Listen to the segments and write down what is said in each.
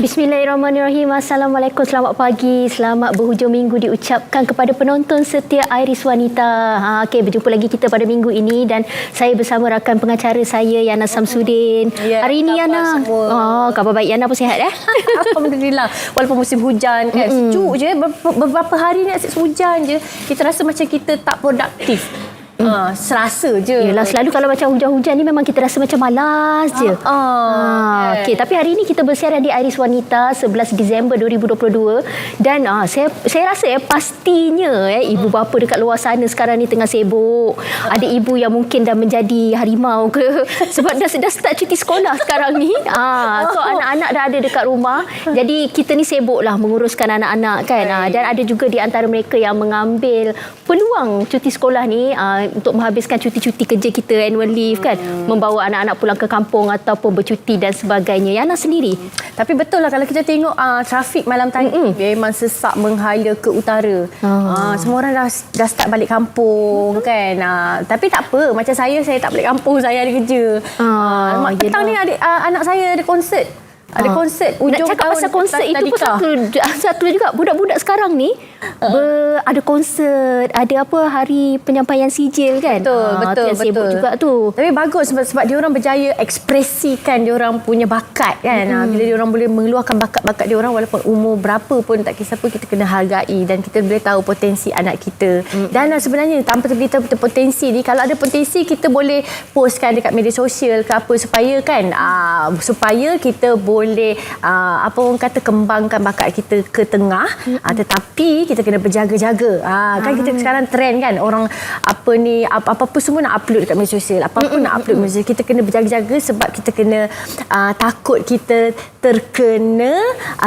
Bismillahirrahmanirrahim. Assalamualaikum, selamat pagi, selamat berhujung minggu diucapkan kepada penonton setia Iris Wanita. Okey, berjumpa lagi kita pada minggu ini dan saya bersama rakan pengacara saya Yana Samsudin. Ya, hari ini Yana, khabar baik Yana, apa sihat Alhamdulillah. Walaupun musim hujan kan, sejuk je, beberapa hari ni asyik hujan je, kita rasa macam kita tak produktif. Serasa je. Yelah, selalu kalau macam hujan-hujan ni memang kita rasa macam malas je. Okey, tapi hari ini kita bersiaran di Iris Wanita 11 Disember 2022 dan saya rasa pastinya ibu bapa dekat luar sana sekarang ni tengah sibuk. Ada ibu yang mungkin dah menjadi harimau ke sebab dah start cuti sekolah sekarang ni. So anak-anak dah ada dekat rumah. Jadi kita ni sibuklah menguruskan anak-anak kan. Dan ada juga di antara mereka yang mengambil peluang cuti sekolah ni untuk menghabiskan cuti-cuti kerja kita, annual leave kan, membawa anak-anak pulang ke kampung ataupun bercuti dan sebagainya. Yana sendiri. Tapi betul lah kalau kita tengok trafik malam tadi memang sesak menghala ke utara. Semua orang dah start balik kampung kan. Tapi tak apa, macam saya tak balik kampung, saya ada kerja. Petang ni anak saya ada konsert. Ada konsert ujung nak cakap tahun. Pasal konsert itu pun satu juga. Budak-budak sekarang ni ada konsert, ada hari penyampaian sijil kan. Betul. Sibuk juga tu. Tapi bagus sebab dia orang berjaya ekspresikan dia orang punya bakat kan. Bila dia orang boleh mengeluarkan bakat-bakat dia orang, walaupun umur berapa pun tak kisah pun, kita kena hargai dan kita boleh tahu potensi anak kita. Dan sebenarnya tanpa beritahu potensi ni, kalau ada potensi kita boleh postkan dekat media sosial ke apa supaya kan supaya kita boleh orang kata kembangkan bakat kita ke tengah. Tetapi kita kena berjaga-jaga. Kan kita sekarang trend kan, orang apa-apa semua nak upload dekat media sosial, apa-apa nak upload media sosial. Kita kena berjaga-jaga sebab kita kena takut kita terkena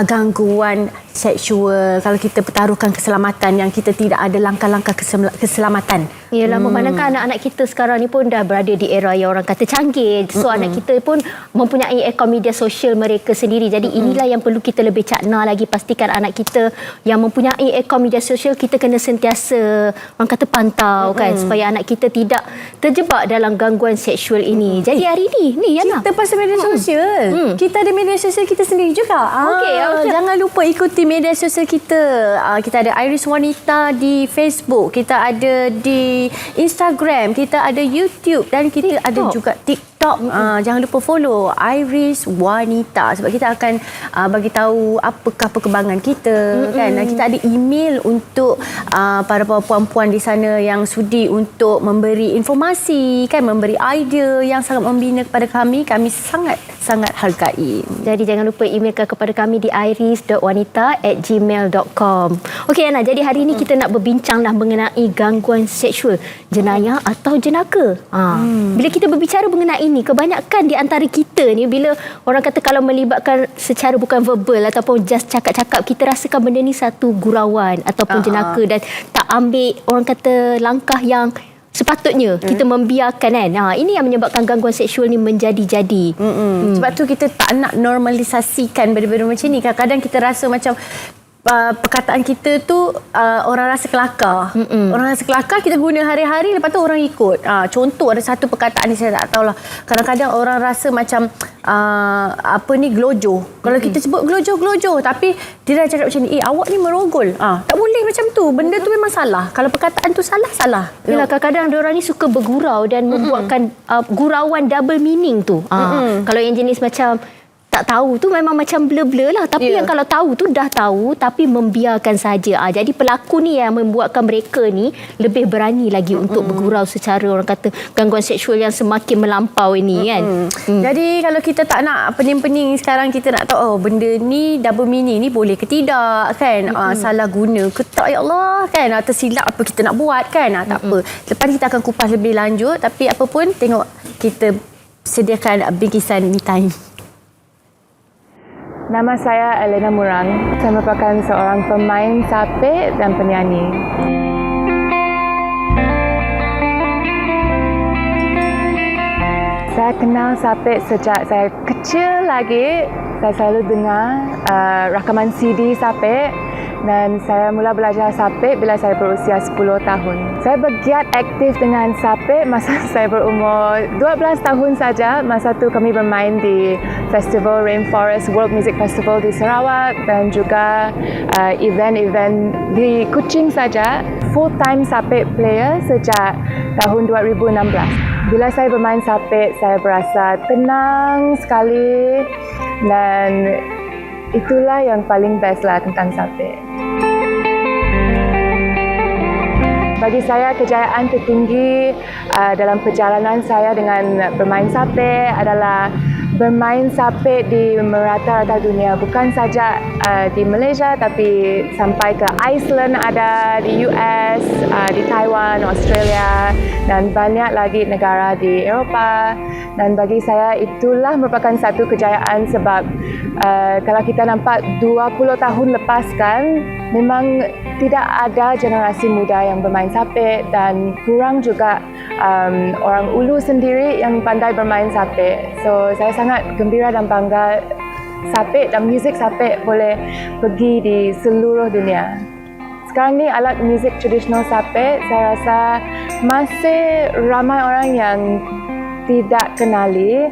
gangguan seksual kalau kita pertaruhkan keselamatan yang kita tidak ada langkah-langkah keselamatan. Yalah, memandangkan anak-anak kita sekarang ni pun dah berada di era yang orang kata canggih. So anak kita pun mempunyai akaun media sosial mereka sendiri. Jadi inilah yang perlu kita lebih cakna lagi, pastikan anak kita yang mempunyai akaun media sosial, kita kena sentiasa orang kata pantau kan, supaya anak kita tidak terjebak dalam gangguan seksual ini. Jadi hari ni Yana, kita pasal media sosial. Kita ada media sosial kita sendiri juga. Okey. Jangan lupa ikuti media sosial kita. Kita ada Iris Wanita di Facebook, kita ada di Instagram, kita ada YouTube dan kita ada juga TikTok. Jangan lupa follow Iris Wanita sebab kita akan bagi tahu apakah perkembangan kita kan. Kita ada email untuk para puan-puan di sana yang sudi untuk memberi informasi kan, memberi idea yang sangat membina kepada kami sangat hargai. Jadi jangan lupa emailkan kepada kami di iris.wanita@gmail.com. Okey Yana, jadi hari ini kita nak berbincanglah mengenai gangguan seksual, jenayah atau jenaka. Bila kita berbicara mengenai ini, kebanyakan di antara kita ni bila orang kata kalau melibatkan secara bukan verbal ataupun just cakap-cakap, kita rasakan benda ni satu gurauan ataupun jenaka dan tak ambil orang kata langkah yang sepatutnya. Kita membiarkan kan. Ini yang menyebabkan gangguan seksual ni menjadi-jadi. Sebab tu kita tak nak normalisasikan benda-benda macam ni. Kadang-kadang kita rasa macam perkataan kita tu orang rasa kelakar. Orang rasa kelakar, kita guna hari-hari, lepas tu orang ikut. Contoh ada satu perkataan ni saya tak tahulah. Kadang-kadang orang rasa macam glojo. Kalau kita sebut glojo, tapi dia dah cakap macam ni, awak ni merogol. Tak boleh macam tu. Benda tu memang salah. Kalau perkataan tu salah. Yalah, kadang-kadang diorang ni suka bergurau dan membuatkan gurauan double meaning tu. Kalau yang jenis macam tak tahu tu memang macam blur-blur lah. Tapi yang kalau tahu tu dah tahu tapi membiarkan saja. Jadi pelaku ni yang membuatkan mereka ni lebih berani lagi untuk bergurau secara orang kata gangguan seksual yang semakin melampau ini kan. Jadi kalau kita tak nak pening-pening sekarang, kita nak tahu benda ni double meaning ni boleh ke tidak kan. Salah guna ke tak, ya Allah kan. Tersilap apa kita nak buat kan. Tak apa. Lepas ni kita akan kupas lebih lanjut. Tapi apa pun tengok kita sediakan bingkisan me time. Nama saya Elena Murang. Saya merupakan seorang pemain sapek dan penyanyi. Saya kenal sapek sejak saya kecil lagi. Saya selalu dengar rakaman CD sapek dan saya mula belajar sapek bila saya berusia 10 tahun. Saya bergiat aktif dengan sapek masa saya berumur 12 tahun saja. Masa tu kami bermain di Festival Rainforest World Music Festival di Sarawak dan juga event-event di Kuching saja. Full-time sapek player sejak tahun 2016. Bila saya bermain sapek, saya berasa tenang sekali dan itulah yang paling best lah tentang sapek. Bagi saya, kejayaan tertinggi dalam perjalanan saya dengan bermain sapek adalah bermain sapek di merata-rata dunia. Bukan saja di Malaysia tapi sampai ke Iceland ada, di US, di Taiwan, Australia dan banyak lagi negara di Eropah. Dan bagi saya itulah merupakan satu kejayaan sebab kalau kita nampak 20 tahun lepas kan, memang tidak ada generasi muda yang bermain sapek dan kurang juga orang Ulu sendiri yang pandai bermain sapek. So saya sangat gembira dan bangga sapek dan muzik sapek boleh pergi di seluruh dunia. Sekarang ni alat muzik tradisional sapek saya rasa masih ramai orang yang tidak kenali.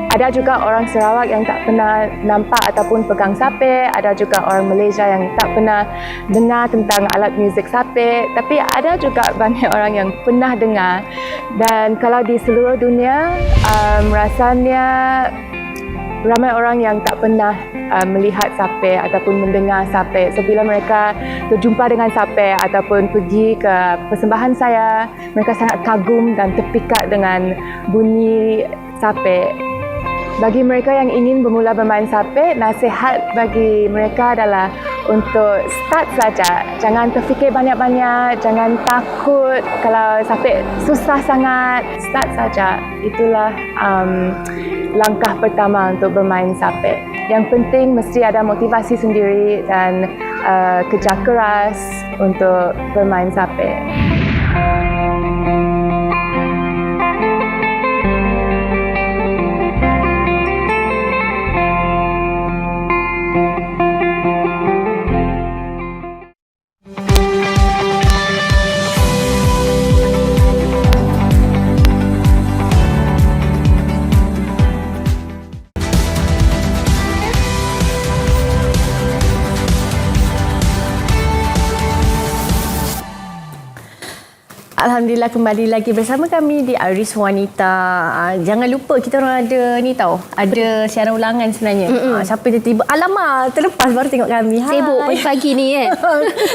Ada juga orang Sarawak yang tak pernah nampak ataupun pegang sapek. Ada juga orang Malaysia yang tak pernah dengar tentang alat muzik sapek. Tapi ada juga banyak orang yang pernah dengar. Dan kalau di seluruh dunia, rasanya ramai orang yang tak pernah melihat sapek ataupun mendengar sapek. So bila mereka berjumpa dengan sapek ataupun pergi ke persembahan saya, mereka sangat kagum dan terpikat dengan bunyi sapek. Bagi mereka yang ingin bermula bermain sapek, nasihat bagi mereka adalah untuk start saja. Jangan terfikir banyak-banyak, jangan takut kalau sapek susah sangat. Start saja. Itulah langkah pertama untuk bermain sapek. Yang penting mesti ada motivasi sendiri dan kerja keras untuk bermain sapek. Alhamdulillah kembali lagi bersama kami di Iris Wanita. Jangan lupa kita orang ada ni tau. Ada siaran ulangan sebenarnya. Siapa tiba-tiba alamak terlepas baru tengok kami. Hai. Sibuk pagi-pagi ni kan.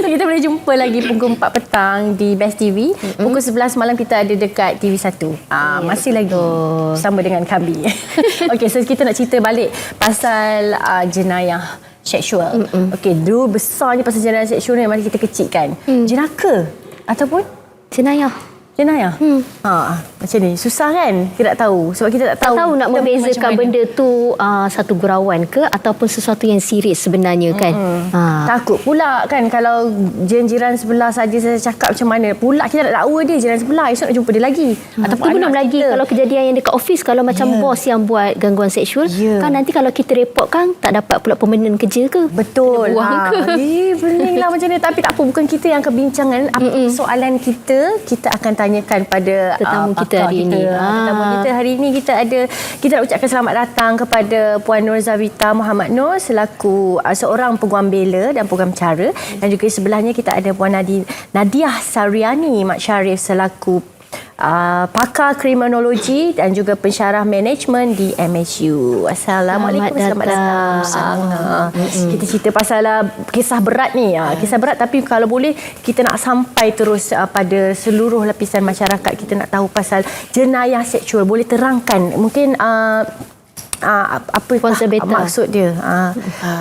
Kita boleh jumpa lagi pukul 4 petang di Best TV. Pukul 11 malam kita ada dekat TV1. Masih lagi bersama dengan kami. Okey, so kita nak cerita balik pasal jenayah seksual. Okey, dulu besarnya pasal jenayah seksual ni mari kita kecilkan. Jenaka ataupun Jenayah. Macam ni. Susah kan? Kita tak tahu. Sebab kita tak tahu. nak membezakan benda tu satu gurauan ke ataupun sesuatu yang serius sebenarnya kan. Takut pula kan kalau jiran sebelah saja saya cakap macam mana. Pula kita nak dakwa dia jiran sebelah. Esok nak jumpa dia lagi. Ataupun belum lagi kita. Kalau kejadian yang dekat office, kalau macam bos yang buat gangguan seksual, kan nanti kalau kita report kan tak dapat pula permanent kerja ke. Betul. Buang ke. Pening lah macam ni. Tapi tak apa. Bukan kita yang akan bincangkan. Apa soalan kita akan tanyakan pada tetamu kita hari ini. Tetamu kita hari ini kita nak ucapkan selamat datang kepada Puan Nur Zavita Muhammad Nur selaku seorang peguam bela dan pengacara, dan juga di sebelahnya kita ada Puan Nadiah Sariani Mat Syarif selaku pakar kriminologi dan juga pensyarah management di MSU. Assalamualaikum, selamat datang. Kita cerita pasal kisah berat ni. Kisah berat tapi kalau boleh kita nak sampai terus pada seluruh lapisan masyarakat. Kita nak tahu pasal jenayah seksual. Boleh terangkan mungkin apa Konsep beta. maksud dia.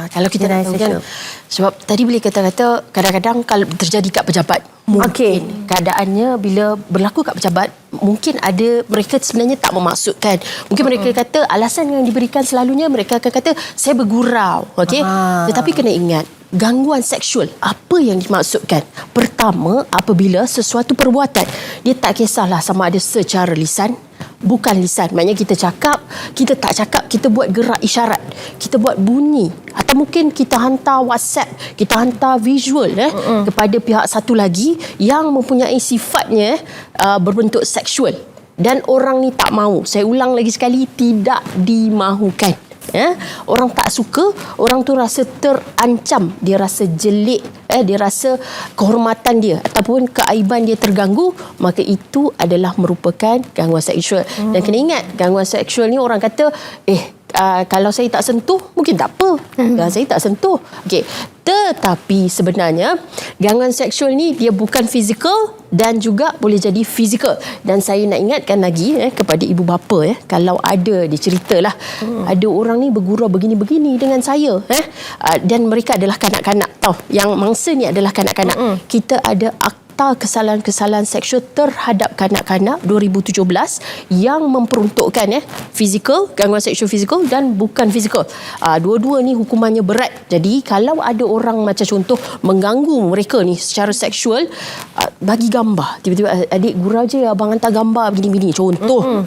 Kalau kita Jenayah nak tahu kan, seksual. sebab tadi boleh kata-kata kadang-kadang kalau terjadi kat pejabat, mungkin keadaannya bila berlaku kat pejabat, mungkin ada mereka sebenarnya tak memaksudkan. Mungkin mereka kata alasan yang diberikan selalunya mereka akan kata saya bergurau, okey. Tetapi kena ingat, gangguan seksual apa yang dimaksudkan? Pertama, apabila sesuatu perbuatan, dia tak kisahlah sama ada secara lisan, bukan lisan, maknanya kita cakap, kita tak cakap, kita buat gerak isyarat, kita buat bunyi, atau mungkin kita hantar WhatsApp, kita hantar visual kepada pihak satu lagi yang mempunyai sifatnya berbentuk seksual, dan orang ni tak mahu. Saya ulang lagi sekali, tidak dimahukan. Orang tak suka, orang tu rasa terancam, dia rasa jelik, dia rasa kehormatan dia ataupun keaiban dia terganggu, maka itu adalah merupakan gangguan seksual. Dan kena ingat, gangguan seksual ni orang kata kalau saya tak sentuh mungkin tak apa, saya tak sentuh, okey. Tetapi sebenarnya gangguan seksual ni dia bukan fizikal dan juga boleh jadi fizikal. Dan saya nak ingatkan lagi kepada ibu bapa, kalau ada, dia ceritalah, ada orang ni bergurau begini-begini dengan saya, dan mereka adalah kanak-kanak tau, yang mangsa ni adalah kanak-kanak. Kita ada Akta Kesalahan-Kesalahan Seksual Terhadap Kanak-kanak 2017 yang memperuntukkan fizikal, gangguan seksual fizikal dan bukan fizikal. Dua-dua ni hukumannya berat. Jadi kalau ada orang macam contoh mengganggu mereka ni secara seksual, bagi gambar, tiba-tiba adik gurau je, abang hantar gambar begini-begini, contoh,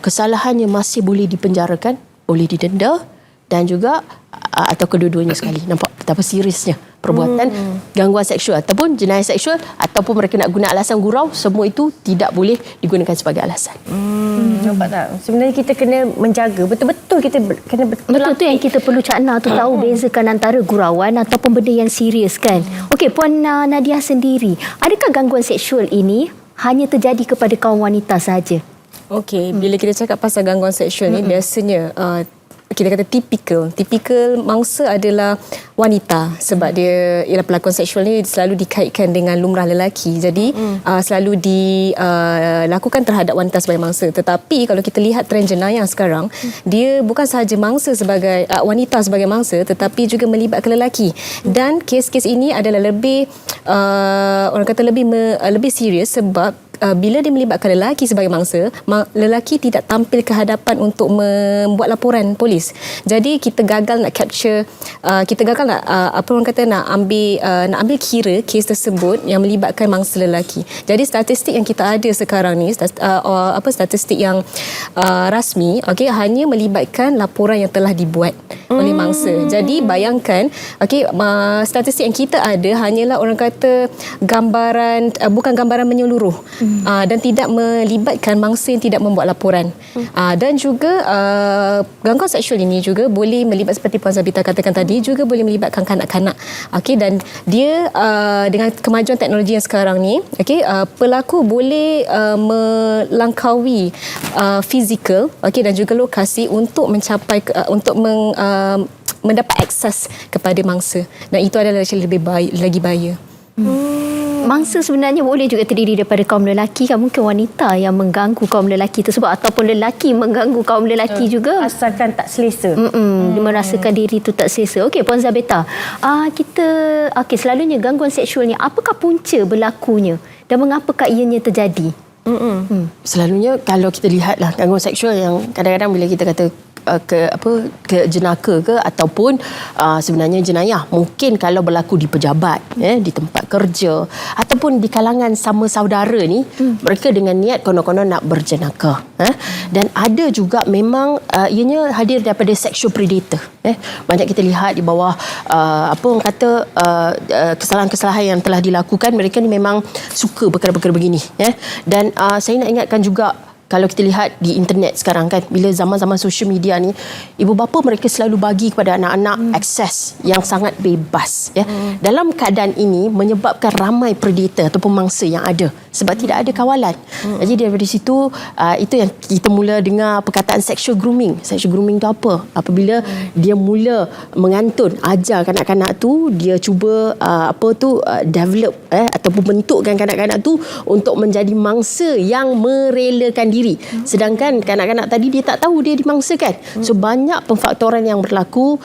kesalahannya masih boleh dipenjarakan, boleh didenda, dan juga atau kedua-duanya sekali. Nampak betapa seriusnya perbuatan gangguan seksual ataupun jenayah seksual, ataupun mereka nak guna alasan gurau, semua itu tidak boleh digunakan sebagai alasan. Nampak tak? Sebenarnya kita kena menjaga, betul-betul kita kena Betul tu yang kita perlu cakna tu, tahu bezakan antara gurauan ataupun benda yang serius kan. Okey, Puan Nadia sendiri, adakah gangguan seksual ini hanya terjadi kepada kaum wanita sahaja? Okey, bila kita cakap pasal gangguan seksual ni, biasanya kita kata tipikal mangsa adalah wanita, sebab dia ialah pelakon seksual ni selalu dikaitkan dengan lumrah lelaki, jadi selalu dilakukan terhadap wanita sebagai mangsa. Tetapi kalau kita lihat trend jenayah sekarang, dia bukan sahaja mangsa sebagai wanita sebagai mangsa, tetapi juga melibatkan lelaki, dan kes-kes ini adalah lebih orang kata lebih serius, sebab bila dia melibatkan lelaki sebagai mangsa, lelaki tidak tampil ke hadapan untuk membuat laporan polis. Jadi kita gagal nak capture, kita gagal nak apa orang kata nak ambil kira kes tersebut yang melibatkan mangsa lelaki. Jadi statistik yang kita ada sekarang ni, statistik yang rasmi, okey, hanya melibatkan laporan yang telah dibuat oleh mangsa. Jadi bayangkan, okey, statistik yang kita ada hanyalah orang kata gambaran, bukan gambaran menyeluruh, dan tidak melibatkan mangsa yang tidak membuat laporan. Dan juga gangguan seksual ini juga boleh melibat, seperti Puan Zabita katakan tadi, juga boleh melibatkan kanak-kanak. Okey, dan dia dengan kemajuan teknologi yang sekarang ni, okey, pelaku boleh melangkaui fizikal, okey, dan juga lokasi untuk mencapai untuk mendapat akses kepada mangsa, dan itu adalah lagi bahaya. Mangsa sebenarnya boleh juga terdiri daripada kaum lelaki kan, mungkin wanita yang mengganggu kaum lelaki tersebut, ataupun lelaki mengganggu kaum lelaki juga, asalkan tak selesa. Dia merasakan diri itu tak selesa. Okey, Puan Zabita, selalunya gangguan seksual ni apakah punca berlakunya dan mengapakah ianya terjadi? Selalunya kalau kita lihatlah gangguan seksual yang kadang-kadang bila kita kata ke jenaka ke ataupun sebenarnya jenayah, mungkin kalau berlaku di pejabat, di tempat kerja ataupun di kalangan sama saudara ni, mereka dengan niat konon-konon nak berjenaka, dan ada juga memang ianya hadir daripada sexual predator. Banyak kita lihat di bawah orang kata kesalahan-kesalahan yang telah dilakukan, mereka ni memang suka perkara-perkara begini, dan saya nak ingatkan juga, kalau kita lihat di internet sekarang kan, bila zaman-zaman social media ni, ibu bapa mereka selalu bagi kepada anak-anak akses yang sangat bebas, dalam keadaan ini menyebabkan ramai predator ataupun mangsa yang ada, sebab tidak ada kawalan. Jadi daripada situ, itu yang kita mula dengar perkataan sexual grooming. Sexual grooming tu apa? Apabila dia mula mengantun, ajar kanak-kanak tu, dia cuba develop ataupun bentukkan kanak-kanak tu untuk menjadi mangsa yang merelakan diri. Sedangkan kanak-kanak tadi dia tak tahu dia dimangsakan. So banyak pemfaktoran yang berlaku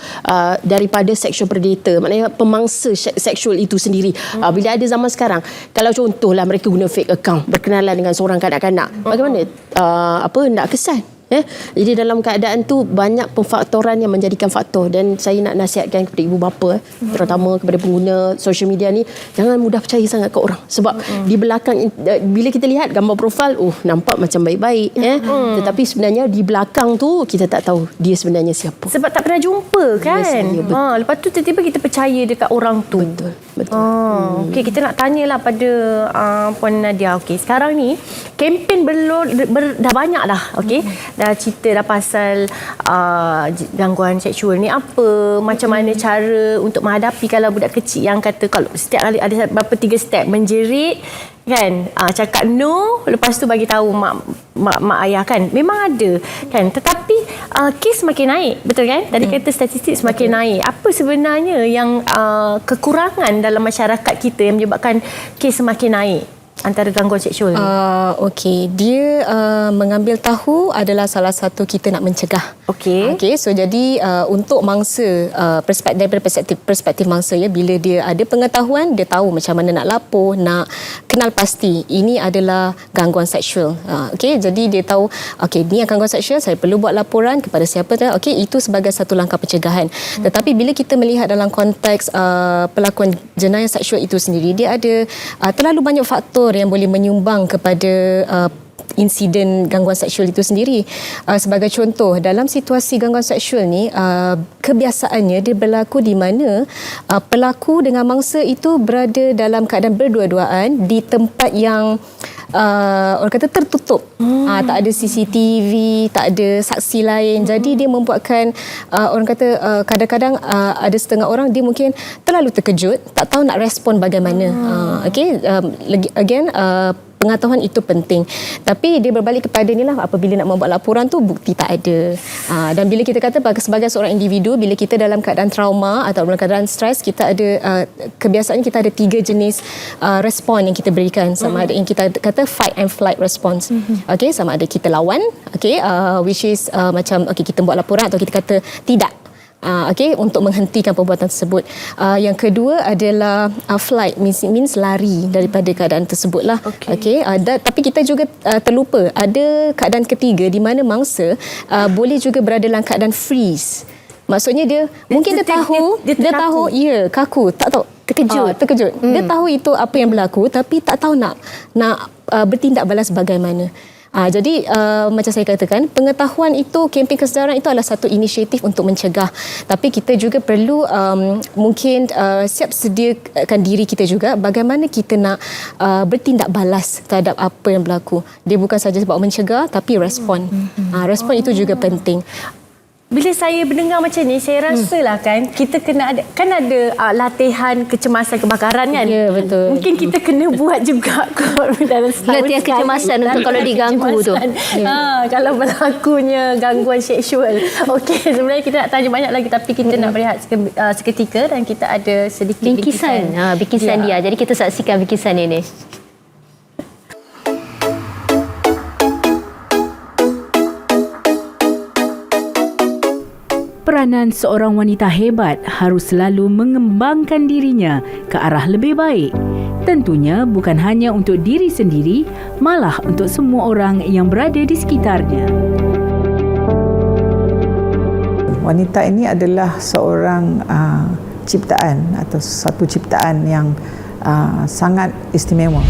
daripada sexual predator, maknanya pemangsa seksual itu sendiri. Bila ada zaman sekarang, kalau contohlah mereka guna fake account, berkenalan dengan seorang kanak-kanak, bagaimana nak kesan? Jadi dalam keadaan tu banyak pemfaktoran yang menjadikan faktor, dan saya nak nasihatkan kepada ibu bapa terutama kepada pengguna social media ni, jangan mudah percaya sangat ke orang, sebab di belakang bila kita lihat gambar profil nampak macam baik-baik tetapi sebenarnya di belakang tu kita tak tahu dia sebenarnya siapa, sebab tak pernah jumpa kan. Lepas tu tiba-tiba kita percaya dekat orang tu. Betul. Okey, kita nak tanyalah pada Puan Nadia. Okey, sekarang ni kempen dah banyak dah. Okey, dah cerita dah pasal gangguan seksual ni apa, macam mana cara untuk menghadapi kalau budak kecil yang kata kalau setiap kali ada berapa 3 step, menjerit kan, cakap no, lepas tu bagi tahu mak ayah kan, memang ada kan, tetapi kes semakin naik, betul kan? Tadi kata statistik semakin naik. Apa sebenarnya yang kekurangan dalam masyarakat kita yang menyebabkan kes semakin naik antara gangguan seksual ni? Okey, dia mengambil tahu adalah salah satu kita nak mencegah. Okey. So jadi untuk mangsa, daripada perspektif mangsa ya, bila dia ada pengetahuan, dia tahu macam mana nak lapor, nak kenal pasti ini adalah gangguan seksual. Okey, jadi dia tahu okey ni gangguan seksual, saya perlu buat laporan kepada siapa. Okey, itu sebagai satu langkah pencegahan. Tetapi bila kita melihat dalam konteks pelakuan jenayah seksual itu sendiri, dia ada terlalu banyak faktor yang boleh menyumbang kepada insiden gangguan seksual itu sendiri. Sebagai contoh, dalam situasi gangguan seksual ni, kebiasaannya dia berlaku di mana pelaku dengan mangsa itu berada dalam keadaan berdua-duaan di tempat yang orang kata tertutup. Tak ada CCTV, tak ada saksi lain. Jadi dia membuatkan orang kata kadang-kadang ada setengah orang dia mungkin terlalu terkejut, tak tahu nak respon bagaimana. Pengetahuan itu penting. Tapi dia berbalik kepada ni lah, apabila nak membuat laporan tu bukti tak ada. Dan bila kita kata sebagai seorang individu, bila kita dalam keadaan trauma atau dalam keadaan stres, kita ada kebiasaannya kita ada 3 jenis respon yang kita berikan. Sama ada yang kita kata fight and flight response. Okey, sama ada kita lawan, okey, which is macam kita buat laporan atau kita kata tidak. Untuk menghentikan perbuatan tersebut. Yang kedua adalah flight, means lari daripada keadaan tersebut lah. Tapi kita juga terlupa ada keadaan ketiga di mana mangsa boleh juga berada dalam keadaan freeze. Maksudnya dia tahu kaku, tak tahu, terkejut. Dia tahu itu apa yang berlaku tapi tak tahu nak bertindak balas bagaimana. Jadi macam saya katakan, pengetahuan itu, kempen kesedaran itu adalah satu inisiatif untuk mencegah. Tapi kita juga perlu mungkin siap sediakan diri kita juga bagaimana kita nak bertindak balas terhadap apa yang berlaku. Dia bukan saja sebab mencegah tapi respon. Respon itu juga penting. Bila saya mendengar macam ni, saya rasalah kan kita kena ada latihan kecemasan kebakaran kan. Ya, betul. Mungkin kita kena buat juga dalam latihan kecemasan untuk kalau diganggu tu. Kalau berlakunya gangguan seksual. Okey, sebenarnya kita nak tanya banyak lagi tapi kita nak berehat seketika dan kita ada sedikit bingkisan. Bingkisan dia. Jadi kita saksikan bingkisan ini. Peranan seorang wanita hebat harus selalu mengembangkan dirinya ke arah lebih baik. Tentunya bukan hanya untuk diri sendiri, malah untuk semua orang yang berada di sekitarnya. Wanita ini adalah seorang ciptaan atau satu ciptaan yang sangat istimewa.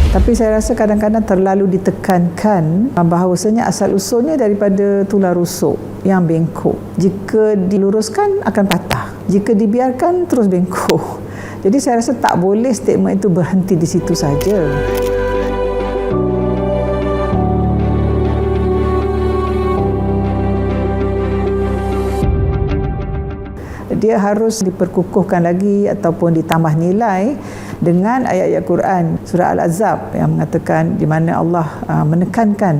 Tapi saya rasa kadang-kadang terlalu ditekankan bahawasanya asal-usulnya daripada tular rusuk yang bengkok. Jika diluruskan akan patah. Jika dibiarkan terus bengkok. Jadi saya rasa tak boleh statement itu berhenti di situ saja. Dia harus diperkukuhkan lagi ataupun ditambah nilai dengan ayat-ayat Quran surah Al-Ahzab yang mengatakan di mana Allah menekankan,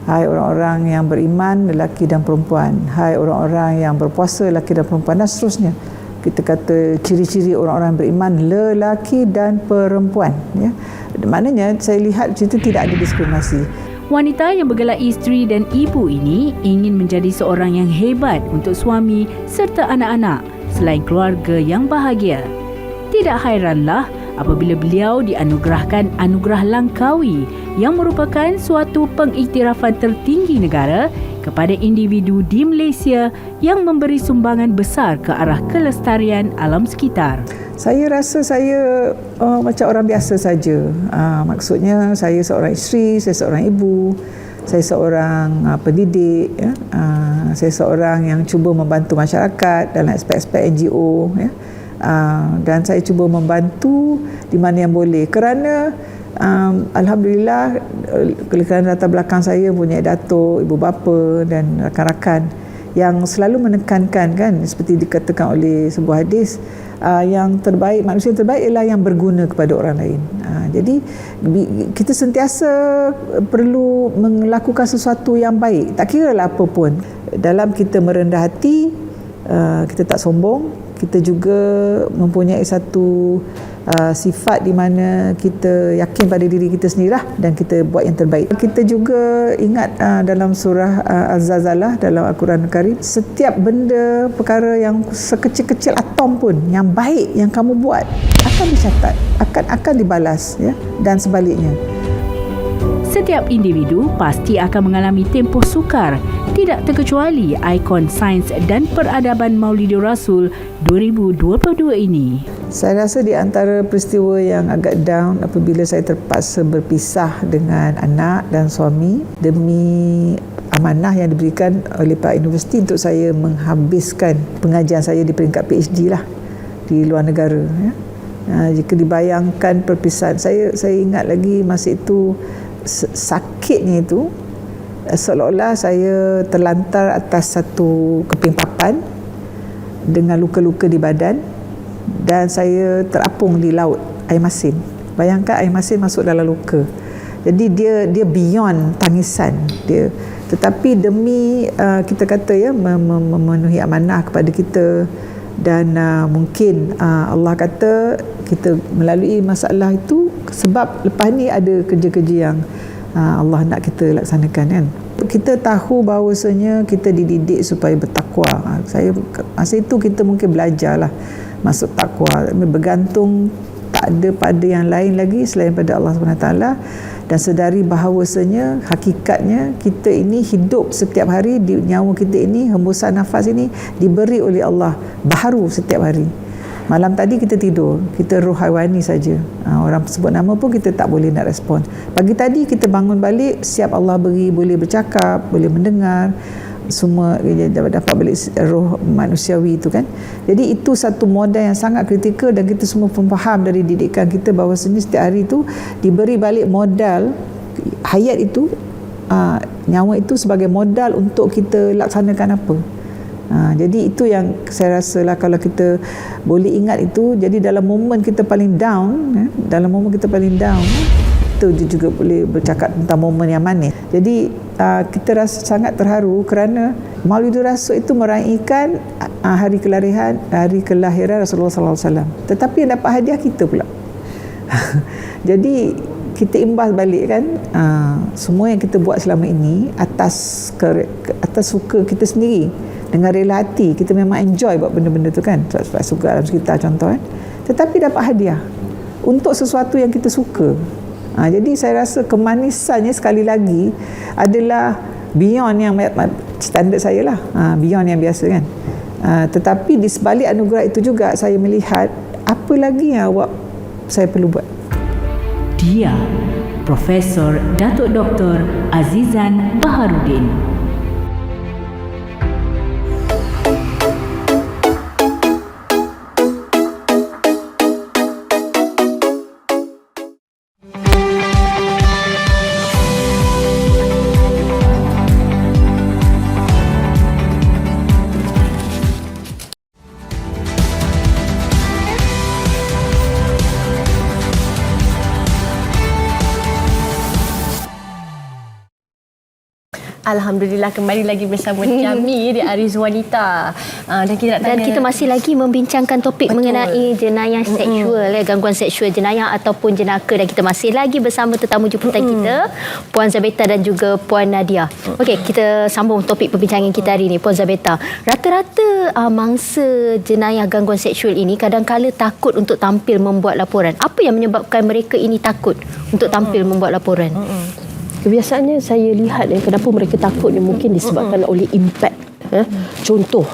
hai orang-orang yang beriman lelaki dan perempuan, hai orang-orang yang berpuasa lelaki dan perempuan, dan seterusnya. Kita kata ciri-ciri orang-orang beriman lelaki dan perempuan, ya. Maknanya saya lihat situ tidak ada diskriminasi. Wanita yang bergelar isteri dan ibu ini ingin menjadi seorang yang hebat untuk suami serta anak-anak selain keluarga yang bahagia. Tidak hairanlah apabila beliau dianugerahkan anugerah Langkawi yang merupakan suatu pengiktirafan tertinggi negara kepada individu di Malaysia yang memberi sumbangan besar ke arah kelestarian alam sekitar. Saya rasa saya macam orang biasa saja. Maksudnya saya seorang isteri, saya seorang ibu, saya seorang pendidik, ya. Saya seorang yang cuba membantu masyarakat dalam aspek-aspek NGO, ya. Dan saya cuba membantu di mana yang boleh. Kerana alhamdulillah kerana latar belakang saya punya datuk, ibu bapa dan rakan-rakan yang selalu menekankan, kan, seperti dikatakan oleh sebuah hadis, yang terbaik, manusia yang terbaik ialah yang berguna kepada orang lain. Jadi kita sentiasa perlu melakukan sesuatu yang baik, tak kira lah apa pun. Dalam kita merendah hati, kita tak sombong, kita juga mempunyai satu sifat di mana kita yakin pada diri kita sendirilah dan kita buat yang terbaik. Kita juga ingat dalam surah Az-Zalzalah dalam Al-Quran Al-Karim, setiap benda, perkara yang sekecil-kecil atom pun yang baik yang kamu buat akan dicatat, akan dibalas, ya, dan sebaliknya. Setiap individu pasti akan mengalami tempoh sukar, tidak terkecuali ikon sains dan peradaban Maulidur Rasul 2022 ini. Saya rasa di antara peristiwa yang agak down apabila saya terpaksa berpisah dengan anak dan suami demi amanah yang diberikan oleh Pak Universiti untuk saya menghabiskan pengajian saya di peringkat PhD lah di luar negara, ya. Jika dibayangkan perpisahan, saya ingat lagi masa itu sakitnya itu, seolah-olah saya terlantar atas satu keping papan dengan luka-luka di badan dan saya terapung di laut air masin. Bayangkan air masin masuk dalam luka. Jadi dia beyond tangisan dia. Tetapi demi kita kata, ya, memenuhi amanah kepada kita, dan mungkin Allah kata kita melalui masalah itu sebab lepas ni ada kerja-kerja yang Allah nak kita laksanakan, kan. Kita tahu bahawasanya kita dididik supaya bertakwa. Saya masa itu kita mungkin belajarlah masuk takwa, bergantung tak ada pada yang lain lagi selain pada Allah SWT, dan sedari bahawasanya hakikatnya kita ini hidup setiap hari, di nyawa kita ini, hembusan nafas ini diberi oleh Allah baharu setiap hari. Malam tadi kita tidur, kita roh haiwani saja. Orang sebut nama pun kita tak boleh nak respon. Pagi tadi kita bangun balik, siap Allah beri, boleh bercakap, boleh mendengar, semua dapat balik roh manusiawi itu, kan. Jadi itu satu modal yang sangat kritikal, dan kita semua pun faham dari didikan kita bahawa setiap hari itu diberi balik modal hayat itu, nyawa itu sebagai modal untuk kita laksanakan apa. Jadi itu yang saya rasa lah, kalau kita boleh ingat itu, jadi dalam momen kita paling down, itu juga boleh bercakap tentang momen yang manis. Jadi kita rasa sangat terharu kerana Maulidur Rasul itu meraihkan hari kelahiran Rasulullah SAW. Tetapi yang dapat hadiah kita pula. Jadi kita imbas balik, kan, semua yang kita buat selama ini atas suka kita sendiri, dengan rela hati. Kita memang enjoy buat benda-benda tu, kan, sebab suka alam sekitar contoh, kan. Tetapi dapat hadiah untuk sesuatu yang kita suka. Jadi saya rasa kemanisannya sekali lagi adalah beyond yang standard saya lah, beyond yang biasa, kan. Tetapi di sebalik anugerah itu juga saya melihat apa lagi yang saya perlu buat. Dia, Profesor Datuk Dr. Azizan Baharudin. Alhamdulillah kembali lagi bersama kami di Aris Wanita. Dan kita nak Dan kita masih lagi membincangkan topik mengenai jenayah seksual, gangguan seksual jenayah ataupun jenaka, dan kita masih lagi bersama tetamu jemputan kita, Puan Zabeta dan juga Puan Nadia. Okey, kita sambung topik perbincangan kita hari ini. Puan Zabeta, rata-rata mangsa jenayah gangguan seksual ini kadang-kala takut untuk tampil membuat laporan. Apa yang menyebabkan mereka ini takut untuk tampil membuat laporan? Kebiasaannya saya lihat kenapa mereka takut ni mungkin disebabkan oleh impact. Contoh,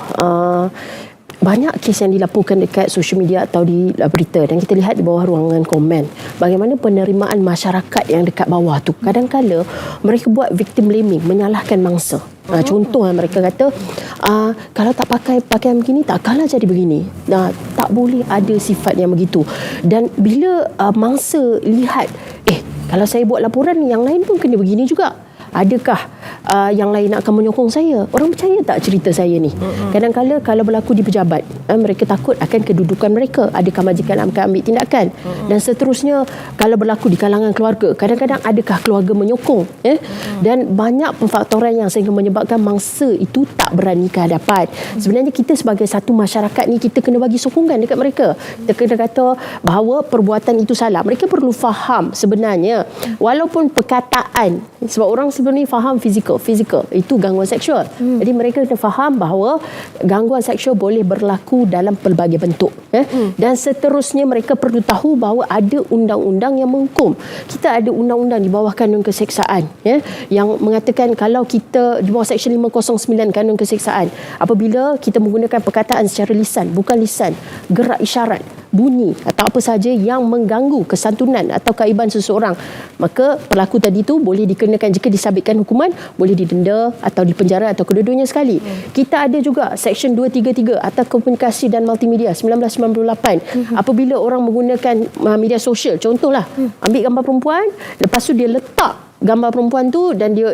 banyak kes yang dilaporkan dekat social media atau di berita, dan kita lihat di bawah ruangan komen bagaimana penerimaan masyarakat yang dekat bawah tu. Kadang-kala mereka buat victim blaming, menyalahkan mangsa. Contoh mereka kata kalau tak pakai pakaian begini takkanlah jadi begini. Tak boleh ada sifat yang begitu. Dan bila mangsa lihat kalau saya buat laporan, yang lain pun kena begini juga. Adakah yang lain akan menyokong saya? Orang percaya tak cerita saya ni? Kadang-kadang kalau berlaku di pejabat, mereka takut akan kedudukan mereka. Adakah majikan akan ambil tindakan? Dan seterusnya, kalau berlaku di kalangan keluarga, kadang-kadang adakah keluarga menyokong? Dan banyak pemfaktoran yang sehingga menyebabkan mangsa itu tak berani ke hadapan. Sebenarnya kita sebagai satu masyarakat ni, kita kena bagi sokongan dekat mereka. Kita kena kata bahawa perbuatan itu salah. Mereka perlu faham sebenarnya, walaupun perkataan, sebab orang sebenarnya faham fizikal itu gangguan seksual. Jadi mereka kena faham bahawa gangguan seksual boleh berlaku dalam pelbagai bentuk. Dan seterusnya mereka perlu tahu bahawa ada undang-undang yang menghukum. Kita ada undang-undang di bawah kanun keseksaan yang mengatakan kalau kita di bawah Seksyen 509 kanun keseksaan, apabila kita menggunakan perkataan secara lisan, bukan lisan, gerak isyarat, bunyi atau apa sahaja yang mengganggu kesantunan atau kehaiban seseorang, maka pelaku tadi tu boleh dikenakan, jika disabitkan hukuman, boleh didenda atau dipenjara atau kedua-duanya sekali. Kita ada juga Seksyen 233 Akta Komunikasi dan Multimedia 1998. Apabila orang menggunakan media sosial, contohlah ambil gambar perempuan, lepas tu dia letak gambar perempuan tu dan dia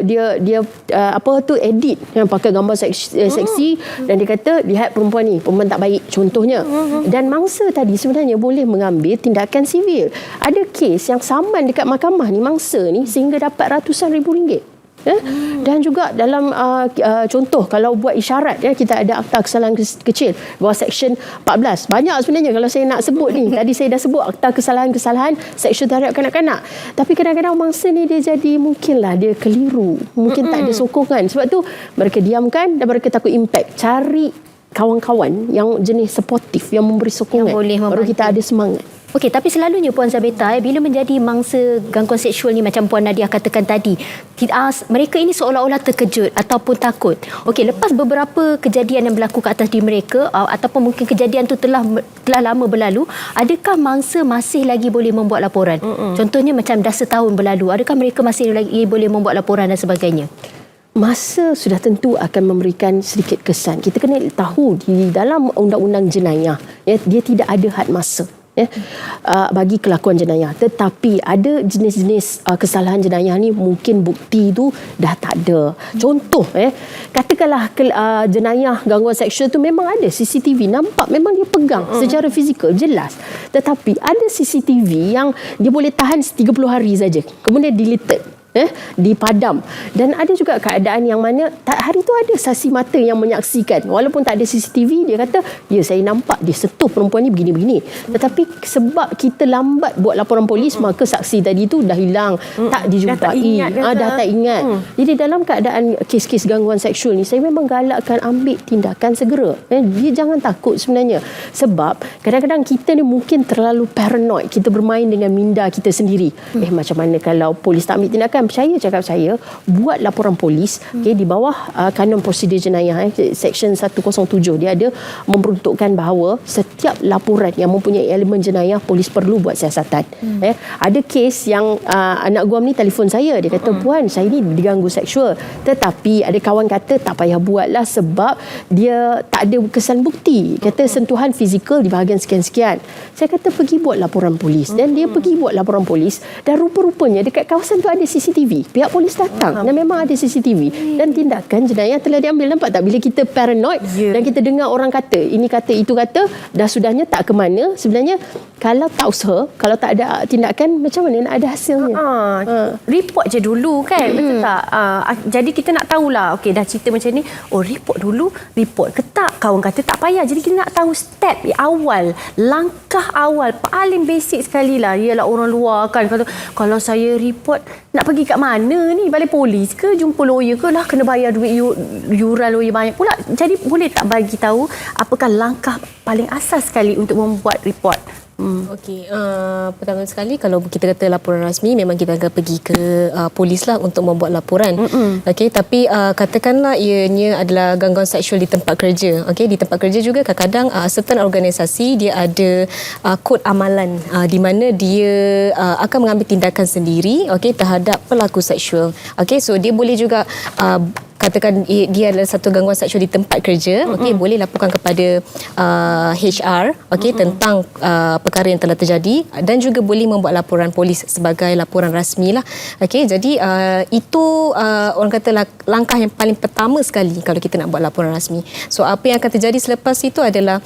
edit yang pakai gambar seksi dan dia kata lihat perempuan ni, perempuan tak baik contohnya. Dan mangsa tadi sebenarnya boleh mengambil tindakan sivil. Ada kes yang saman dekat mahkamah ni, mangsa ni sehingga dapat ratusan ribu ringgit. Dan juga dalam contoh kalau buat isyarat, kita ada Akta Kesalahan Kecil bawah Seksyen 14. Banyak sebenarnya kalau saya nak sebut ni. Tadi saya dah sebut Akta Kesalahan seksual terhadap kanak-kanak. Tapi kadang-kadang mangsa ni dia jadi, mungkinlah dia keliru, mungkin tak ada sokongan. Sebab tu mereka diamkan dan mereka takut impact. Cari kawan-kawan yang jenis supportif, yang memberi sokongan, yang boleh baru kita ada semangat. Okey, tapi selalunya Puan Zabeta, bila menjadi mangsa gangguan seksual ni, macam Puan Nadia katakan tadi, mereka ini seolah-olah terkejut ataupun takut. Okey, lepas beberapa kejadian yang berlaku ke atas diri mereka, ataupun mungkin kejadian tu telah lama berlalu, adakah mangsa masih lagi boleh membuat laporan? Contohnya macam dah setahun berlalu, adakah mereka masih lagi boleh membuat laporan dan sebagainya? Masa sudah tentu akan memberikan sedikit kesan. Kita kena tahu di dalam undang-undang jenayah, dia tidak ada had masa bagi kelakuan jenayah. Tetapi ada jenis-jenis kesalahan jenayah ni mungkin bukti tu dah tak ada. Contoh katakanlah jenayah gangguan seksual tu memang ada CCTV nampak, memang dia pegang secara fizikal jelas, tetapi ada CCTV yang dia boleh tahan 30 hari saja, kemudian deleted, dipadam. Dan ada juga keadaan yang mana hari tu ada saksi mata yang menyaksikan, walaupun tak ada CCTV, dia kata ya saya nampak dia sentuh perempuan ni begini-begini, tetapi sebab kita lambat buat laporan polis, maka saksi tadi tu dah hilang, tak dijumpai, dah tak ingat. Jadi dalam keadaan kes-kes gangguan seksual ni, saya memang galakkan ambil tindakan segera. Dia jangan takut sebenarnya, sebab kadang-kadang kita ni mungkin terlalu paranoid, kita bermain dengan minda kita sendiri. Macam mana kalau polis tak ambil tindakan? Cakap saya buat laporan polis di bawah kanun prosedur jenayah Seksyen 107, dia ada memperuntukkan bahawa setiap laporan yang mempunyai elemen jenayah, polis perlu buat siasatan. Ada kes yang anak guam ni telefon saya, dia kata puan saya ni diganggu seksual, tetapi ada kawan kata tak payah buatlah sebab dia tak ada kesan bukti, kata sentuhan fizikal di bahagian sekian-sekian. Saya kata pergi buat laporan polis, dan dia pergi buat laporan polis, dan rupa-rupanya dekat kawasan tu ada CCTV CCTV. Pihak polis datang dan memang ada CCTV dan tindakan jenayah telah diambil. Nampak tak bila kita paranoid dan kita dengar orang kata ini kata itu kata, dah sudahnya tak ke mana. Sebenarnya kalau tak usaha, kalau tak ada tindakan, macam mana nak ada hasilnya? Report je dulu kan, betul tak? Jadi kita nak tahulah, okey dah cerita macam ni, report dulu, report ke tak? Kawan kata tak payah. Jadi kita nak tahu step awal, langkah awal paling basic sekali lah. Ialah orang luar kan kata, kalau saya report nak pergi kat mana ni? Balai polis ke, jumpa lawyer ke lah, kena bayar duit yuran lawyer banyak pula. Jadi boleh tak bagi tahu apakah langkah paling asas sekali untuk membuat report? Okey, pertama sekali kalau kita kata laporan rasmi, memang kita akan pergi ke polis lah untuk membuat laporan. Okey, tapi katakanlah ianya adalah gangguan seksual di tempat kerja. Okey, di tempat kerja juga kadang-kadang certain organisasi dia ada kod amalan di mana dia akan mengambil tindakan sendiri, okey, terhadap pelaku seksual. Okey, so dia boleh juga katakan dia adalah satu gangguan seksual di tempat kerja, okey, boleh laporkan kepada HR, okey, tentang perkara yang telah terjadi, dan juga boleh membuat laporan polis sebagai laporan rasmi lah. Okey, jadi itu orang kata langkah yang paling pertama sekali kalau kita nak buat laporan rasmi. So apa yang akan terjadi selepas itu adalah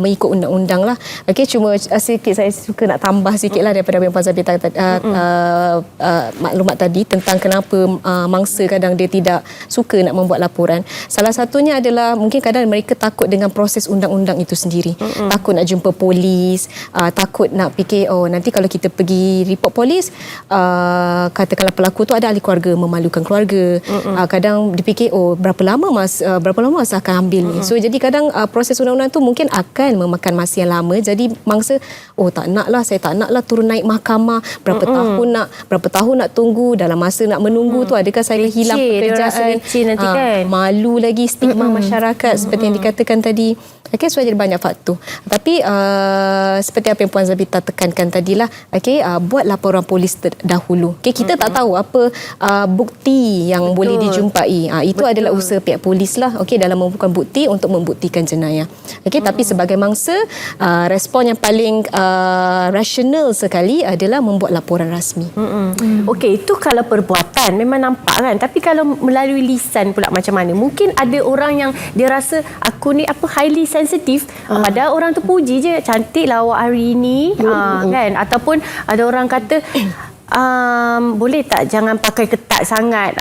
mengikut undang-undang lah. Okey, cuma sikit saya suka nak tambah sikit lah daripada apa yang Puan Zabita maklumat tadi tentang kenapa mangsa kadang dia tidak suka nak membuat laporan. Salah satunya adalah mungkin kadang mereka takut dengan proses undang-undang itu sendiri. Takut nak jumpa polis, takut nak fikir nanti kalau kita pergi report polis, katakanlah pelaku tu ada ahli keluarga, memalukan keluarga. Kadang dipikir berapa lama masa akan ambil ni. So jadi kadang proses undang-undang tu mungkin akan memakan masa yang lama. Jadi mangsa saya tak naklah turun naik mahkamah, berapa tahun nak tunggu, dalam masa nak menunggu tu adakah saya hilang pekerjaan, nanti kan. malu lagi, stigma masyarakat seperti yang dikatakan tadi. Okey, so ada banyak faktor. Tapi seperti apa yang Puan Zabita tekankan tadilah, okey, buat laporan polis dahulu. Okey, kita tak tahu apa bukti yang boleh dijumpai. Itu adalah usaha pihak polis lah, okey, dalam mengumpulkan bukti untuk membuktikan jenayah. Okey, tapi sebagai mangsa, respon yang paling rasional sekali adalah membuat laporan rasmi. Okey, itu kalau perbuatan memang nampak kan. Tapi kalau melalui lisan pula macam mana? Mungkin ada orang yang dia rasa aku ni highly sensitif, padahal orang tu puji je, cantik lah awak hari ini, kan? Ataupun ada orang kata boleh tak jangan pakai ketat sangat,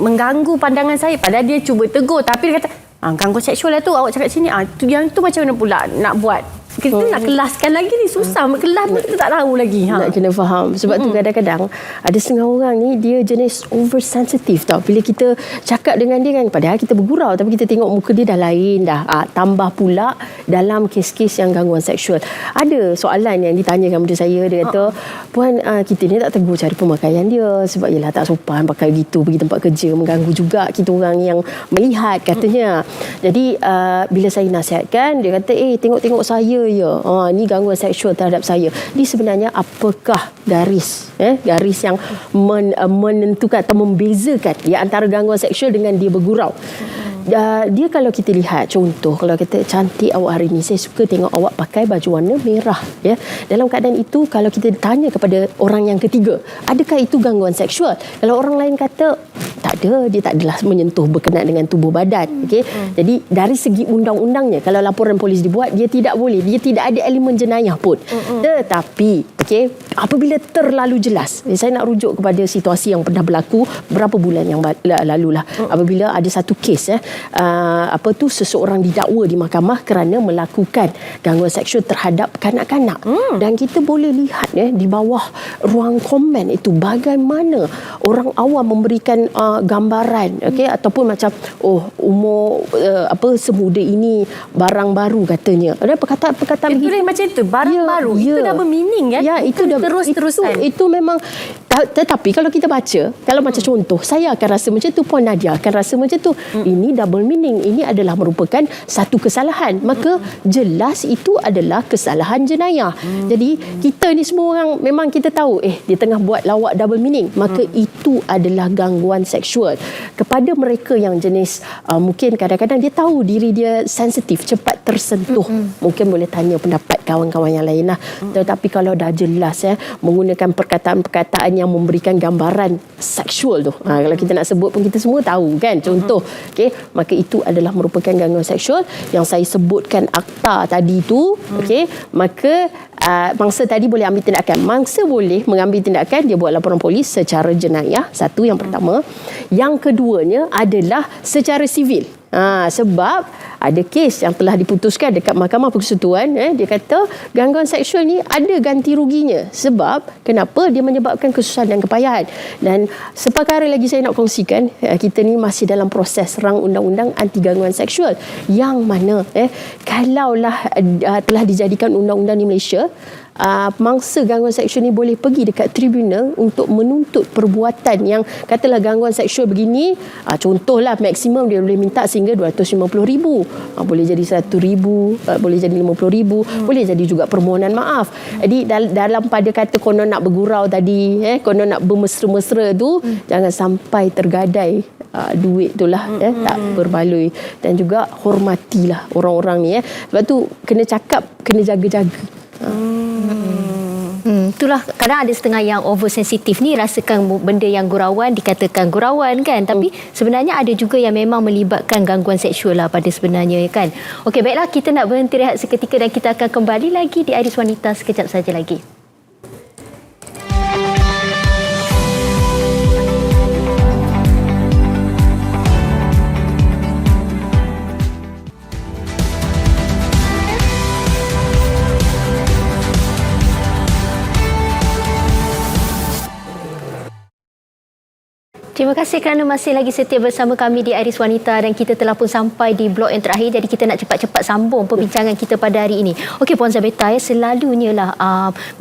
mengganggu pandangan saya, padahal dia cuba tegur tapi dia kata gangguan seksual lah tu awak cakap sini. Yang tu macam mana pula nak buat? Kita nak kelaskan lagi ni, susah kelas pun kita tak tahu lagi. Nak kena faham. Sebab tu kadang-kadang ada setengah orang ni dia jenis oversensitive tau. Bila kita cakap dengan dia kan, padahal kita bergurau tapi kita tengok muka dia dah lain dah. Tambah pula dalam kes-kes yang gangguan seksual. Ada soalan yang ditanyakan kepada saya, dia kata, Puan, kita ni tak tegur cara pemakaian dia sebab yelah tak sopan pakai gitu pergi tempat kerja, mengganggu juga kita orang yang melihat, katanya. Jadi bila saya nasihatkan, dia kata tengok-tengok saya ni gangguan seksual terhadap saya. Ini sebenarnya apakah garis yang menentukan atau membezakan di antara gangguan seksual dengan dia bergurau. Dia kalau kita lihat contoh, kalau kita cantik awak hari ni, saya suka tengok awak pakai baju warna merah, ya. Dalam keadaan itu kalau kita tanya kepada orang yang ketiga, adakah itu gangguan seksual? Kalau orang lain kata tak ada, dia tak adalah menyentuh berkenaan dengan tubuh badan, okey. Jadi dari segi undang-undangnya, kalau laporan polis dibuat, dia tidak boleh, dia tidak ada elemen jenayah pun. Tetapi okey, apabila terlalu jelas, saya nak rujuk kepada situasi yang pernah berlaku berapa bulan yang lalu lah, apabila ada satu kes seseorang didakwa di mahkamah kerana melakukan gangguan seksual terhadap kanak-kanak. Dan kita boleh lihat di bawah ruang komen itu bagaimana orang awam memberikan gambaran, okey, ataupun macam umur semuda ini barang baru, katanya. Ada perkataan itu macam tu, barang baru. Itu dah bermeaning kan? Ya, itu dah terus-terusan. Itu memang, tetapi kalau kita baca, kalau macam contoh, saya akan rasa macam tu, Puan Nadia akan rasa macam tu. Ini double meaning, ini adalah merupakan satu kesalahan. Maka jelas itu adalah kesalahan jenayah. Jadi kita ni semua orang memang kita tahu dia tengah buat lawak double meaning, maka itu adalah gangguan seksual. Kepada mereka yang jenis mungkin kadang-kadang dia tahu diri dia sensitif, cepat tersentuh, mungkin boleh tanya pendapat kawan-kawan yang lain lah. Tetapi kalau dah jelas menggunakan perkataan-perkataan yang memberikan gambaran seksual tu. Kalau kita nak sebut pun kita semua tahu kan, contoh. Okey, maka itu adalah merupakan gangguan seksual yang saya sebutkan akta tadi tu. Okey, maka mangsa tadi boleh ambil tindakan. Mangsa boleh mengambil tindakan, dia buat laporan polis secara jenayah. Satu, yang pertama. Yang keduanya adalah secara sivil. Sebab ada kes yang telah diputuskan dekat Mahkamah Persekutuan, dia kata gangguan seksual ni ada ganti ruginya. Sebab kenapa? Dia menyebabkan kesusahan dan kepayahan. Dan seperkara lagi saya nak kongsikan, kita ni masih dalam proses rang undang-undang anti gangguan seksual, yang mana kalaulah telah dijadikan undang-undang di Malaysia, mangsa gangguan seksual ni boleh pergi dekat tribunal untuk menuntut perbuatan yang katalah gangguan seksual begini, contohlah maksimum dia boleh minta sehingga RM250,000, boleh jadi RM100,000, boleh jadi RM50,000, boleh jadi juga permohonan maaf. Jadi dalam pada kata konon nak bergurau tadi, konon nak bermesra-mesra tu, jangan sampai tergadai duit tu lah, tak berbaloi. Dan juga hormatilah orang-orang ni. Sebab tu kena cakap, kena jaga-jaga. Itulah kadang ada setengah yang oversensitif ni, rasakan benda yang gurauan dikatakan gurauan kan, tapi sebenarnya ada juga yang memang melibatkan gangguan seksual lah pada sebenarnya kan. Okey, baiklah, kita nak berhenti rehat seketika dan kita akan kembali lagi di Iris Wanita sekejap saja lagi. Terima kasih kerana masih lagi setia bersama kami di Iris Wanita, dan kita telah pun sampai di blok yang terakhir, jadi kita nak cepat-cepat sambung perbincangan kita pada hari ini. Okey, Puan Zabeta, selalunya lah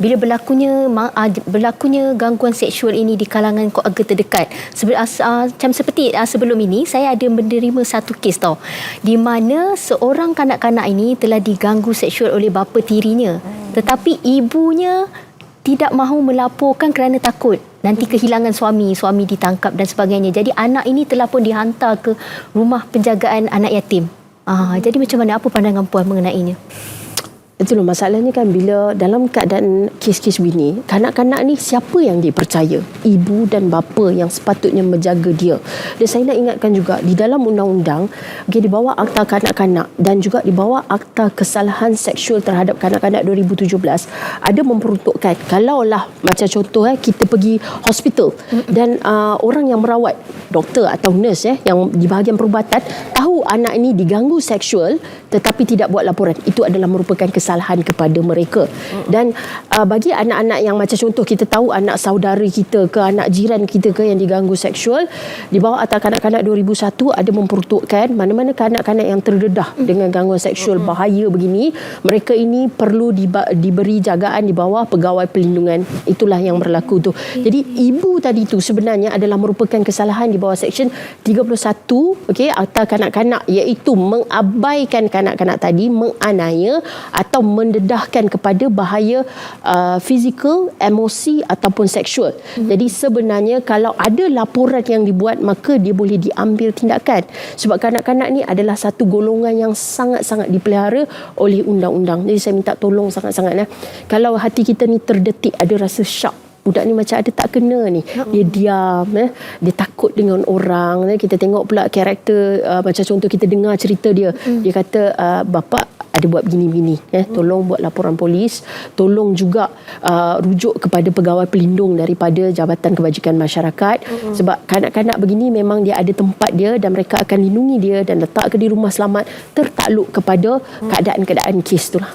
bila berlakunya gangguan seksual ini di kalangan keluarga terdekat, macam seperti sebelum ini saya ada menerima satu kes tau, di mana seorang kanak-kanak ini telah diganggu seksual oleh bapa tirinya, tetapi ibunya tidak mahu melaporkan kerana takut nanti kehilangan suami ditangkap dan sebagainya. Jadi anak ini telah pun dihantar ke rumah penjagaan anak yatim. Jadi macam mana, apa pandangan Puan mengenainya? Itulah masalahnya kan, bila dalam keadaan kes-kes begini, kanak-kanak ni siapa yang dia percaya? Ibu dan bapa yang sepatutnya menjaga dia. Dan saya nak ingatkan juga, di dalam undang-undang, di bawah Akta Kanak-Kanak dan juga di bawah Akta Kesalahan Seksual Terhadap Kanak-Kanak 2017, ada memperuntukkan, kalaulah macam contoh kita pergi hospital dan orang yang merawat, doktor atau nurse yang di bahagian perubatan, tahu anak ini diganggu seksual tetapi tidak buat laporan, itu adalah merupakan kesalahan kepada mereka. Dan bagi anak-anak yang macam contoh kita tahu anak saudara kita ke anak jiran kita ke yang diganggu seksual, di bawah Akta Kanak-Kanak 2001 ada memperuntukkan mana-mana kanak-kanak yang terdedah dengan gangguan seksual bahaya begini, mereka ini perlu diberi jagaan di bawah pegawai perlindungan. Itulah yang berlaku tu. Jadi ibu tadi tu sebenarnya adalah merupakan kesalahan di bawah Seksyen 31 Akta Kanak-Kanak, iaitu mengabaikan kanak-kanak tadi, menganiaya atau mendedahkan kepada bahaya fizikal, emosi ataupun seksual. Jadi sebenarnya kalau ada laporan yang dibuat, maka dia boleh diambil tindakan. Sebab kanak-kanak ni adalah satu golongan yang sangat-sangat dipelihara oleh undang-undang. Jadi saya minta tolong sangat-sangat. Kalau hati kita ni terdetik, ada rasa syak, budak ni macam ada tak kena ni, dia diam, dia takut dengan orang. Kita tengok pula karakter, macam contoh kita dengar cerita dia, dia kata bapa ada buat begini-begini, tolong buat laporan polis, tolong juga rujuk kepada pegawai pelindung daripada Jabatan Kebajikan Masyarakat. Sebab kanak-kanak begini memang dia ada tempat dia dan mereka akan lindungi dia dan letak ke di rumah selamat tertakluk kepada keadaan-keadaan kes tu lah.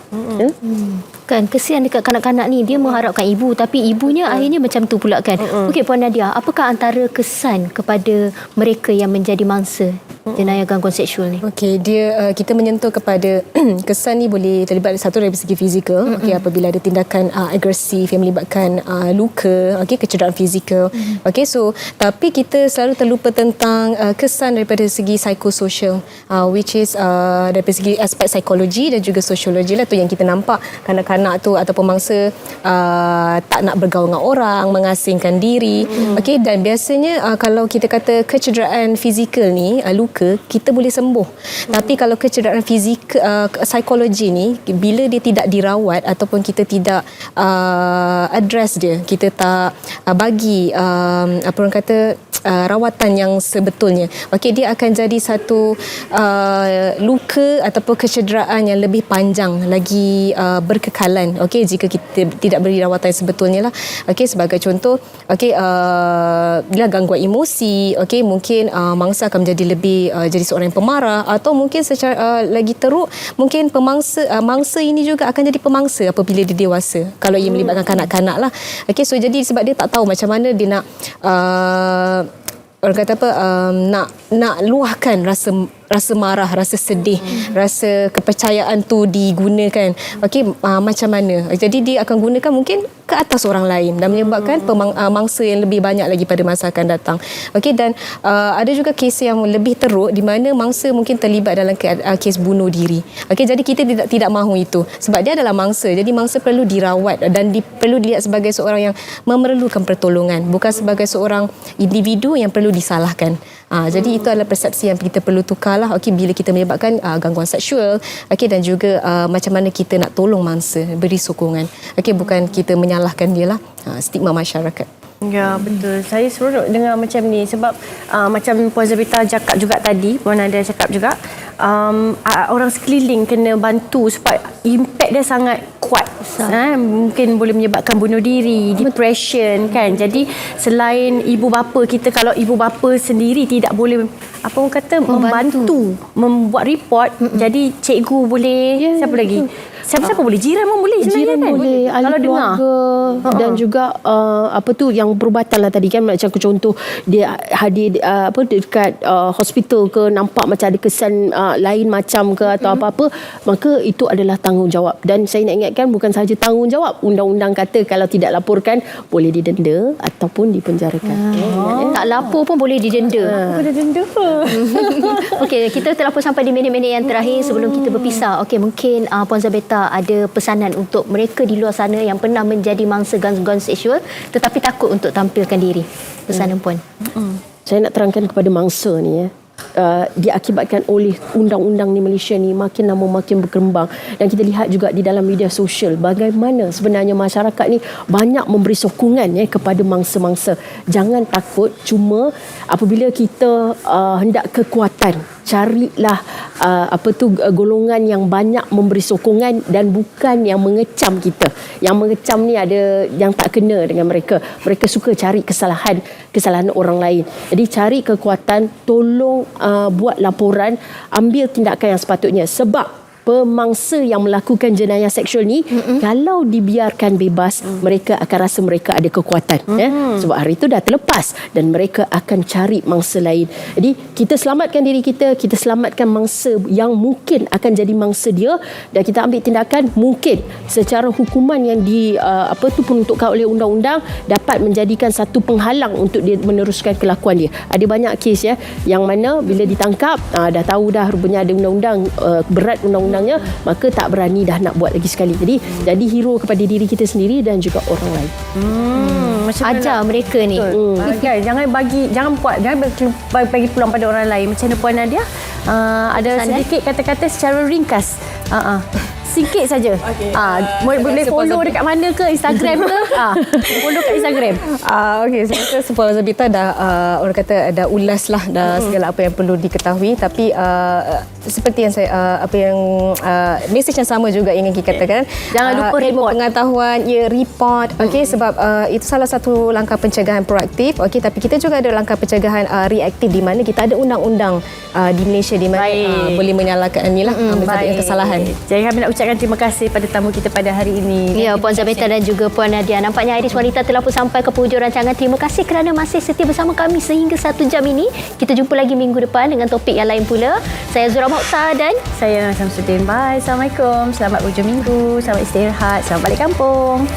Kan kesian dekat kanak-kanak ni, dia mengharapkan ibu tapi ibunya akhirnya macam tu pula kan. Okey Puan Nadia, apakah antara kesan kepada mereka yang menjadi mangsa jenayah gangguan seksual ni? Okey, kita menyentuh kepada kesan ni boleh terlibat satu dari segi fizikal. Okey, apabila ada tindakan agresif yang melibatkan luka, kecederaan fizikal. Okey, so tapi kita selalu terlupa tentang kesan daripada segi psikososial, which is daripada segi aspek psikologi dan juga sosiologi lah, tu yang kita nampak kanak-kanak kanak-kanak tu ataupun mangsa tak nak bergaul dengan orang, mengasingkan diri. Okey, dan biasanya kalau kita kata kecederaan fizikal ni, luka, kita boleh sembuh. Tapi kalau kecederaan fizikal, psikologi ni, bila dia tidak dirawat ataupun kita tidak address dia, kita tak bagi apa orang kata rawatan yang sebetulnya, okey, dia akan jadi satu luka ataupun kecederaan yang lebih panjang lagi, berkekalan, okey, jika kita tidak beri rawatan yang sebetulnya lah. Okey, sebagai contoh, okey, bila gangguan emosi, okey, mungkin mangsa akan menjadi lebih jadi seorang yang pemarah, atau mungkin secara lagi teruk, mungkin mangsa ini juga akan jadi pemangsa apabila dia dewasa, kalau ia melibatkan kanak-kanak lah. Okey, so jadi sebab dia tak tahu macam mana dia nak orang kata apa, nak luahkan rasa marah, rasa sedih, rasa kepercayaan tu digunakan. Okey, macam mana? Jadi dia akan gunakan mungkin ke atas orang lain dan menyebabkan mangsa yang lebih banyak lagi pada masa akan datang. Okey, dan ada juga kes yang lebih teruk di mana mangsa mungkin terlibat dalam kes bunuh diri. Okey, jadi kita tidak mahu itu sebab dia adalah mangsa. Jadi mangsa perlu dirawat dan perlu dilihat sebagai seorang yang memerlukan pertolongan, bukan sebagai seorang individu yang perlu disalahkan. Jadi itu adalah persepsi yang kita perlu tukarlah. Okey, bila kita menyebabkan gangguan seksual, okey, dan juga macam mana kita nak tolong mangsa, beri sokongan. Okey, bukan kita menyalahkan dia lah. Stigma masyarakat. Ya, betul. Saya seronok dengar macam ni sebab macam Puan Zabita cakap juga tadi, Puan Nadia cakap juga, orang sekeliling kena bantu sebab impact dia sangat kuat. Mungkin boleh menyebabkan bunuh diri, depression kan. Jadi selain ibu bapa kita, kalau ibu bapa sendiri tidak boleh apa orang kata membantu membuat report, jadi cikgu boleh, siapa lagi? Siapa-siapa boleh, jiran pun boleh sebenarnya Jiran kan? boleh, ahli Kalau dengar. keluarga dan juga apa tu yang perubatan lah tadi kan, macam contoh dia hadir dekat hospital ke, nampak macam ada kesan lain macam ke atau apa-apa, maka itu adalah tanggungjawab. Dan saya nak ingatkan bukan sahaja tanggungjawab, undang-undang kata kalau tidak laporkan boleh didenda ataupun dipenjarakan. Tak lapor pun boleh didenda. Boleh denda. Okey, kita telah pun sampai di minit-minit yang terakhir sebelum kita berpisah. Okey, mungkin Puan Zabita ada pesanan untuk mereka di luar sana yang pernah menjadi mangsa gangguan seksual tetapi takut untuk tampilkan diri. Pesanan Puan. Saya nak terangkan kepada mangsa ni diakibatkan oleh undang-undang di Malaysia ni makin lama makin berkembang, dan kita lihat juga di dalam media sosial bagaimana sebenarnya masyarakat ni banyak memberi sokongan kepada mangsa-mangsa. Jangan takut, cuma apabila kita hendak kekuatan, carilah golongan yang banyak memberi sokongan dan bukan yang mengecam kita. Yang mengecam ni ada yang tak kena dengan mereka. Mereka suka cari kesalahan orang lain. Jadi cari kekuatan, tolong buat laporan, ambil tindakan yang sepatutnya. Sebab pemangsa yang melakukan jenayah seksual ni kalau dibiarkan bebas, mereka akan rasa mereka ada kekuatan. Sebab hari itu dah terlepas dan mereka akan cari mangsa lain. Jadi kita selamatkan diri kita, kita selamatkan mangsa yang mungkin akan jadi mangsa dia, dan kita ambil tindakan mungkin secara hukuman yang peruntukkan oleh undang-undang dapat menjadikan satu penghalang untuk dia meneruskan kelakuan dia. Ada banyak kes yang mana bila ditangkap dah tahu dah rupanya ada undang-undang, berat undang-undang, maka tak berani dah nak buat lagi sekali. Jadi jadi hero kepada diri kita sendiri dan juga orang lain. Ajar mereka ni. Jangan bagi bagi peluang pada orang lain. Macam mana Puan Nadia? Ada sedikit kata-kata secara ringkas. Sikit saja. Boleh follow dekat mana ke, Instagram ke? Follow kat Instagram. Okey, saya rasa Puan Zabita dah orang kata dah ulas lah dah segala apa yang perlu diketahui, tapi seperti yang saya message yang sama juga ingin kita katakan, jangan lupa report pengetahuan, report. Okey, sebab itu salah satu langkah pencegahan proaktif. Okey, tapi kita juga ada langkah pencegahan reaktif di mana kita ada undang-undang di Malaysia di mana boleh menyalahkan inilah menyebabkan kesalahan. Jadi kami nak ucapkan terima kasih pada tamu kita pada hari ini. Ya, Puan Zabita dan juga Puan Nadia. Nampaknya Iris Wanita telah pun sampai ke penghujung rancangan. Terima kasih kerana masih setia bersama kami sehingga 1 jam ini. Kita jumpa lagi minggu depan dengan topik yang lain pula. Saya Zura Mokhtar dan saya Samsudin. Bye. Assalamualaikum. Selamat hujung minggu. Selamat istirahat. Selamat balik kampung.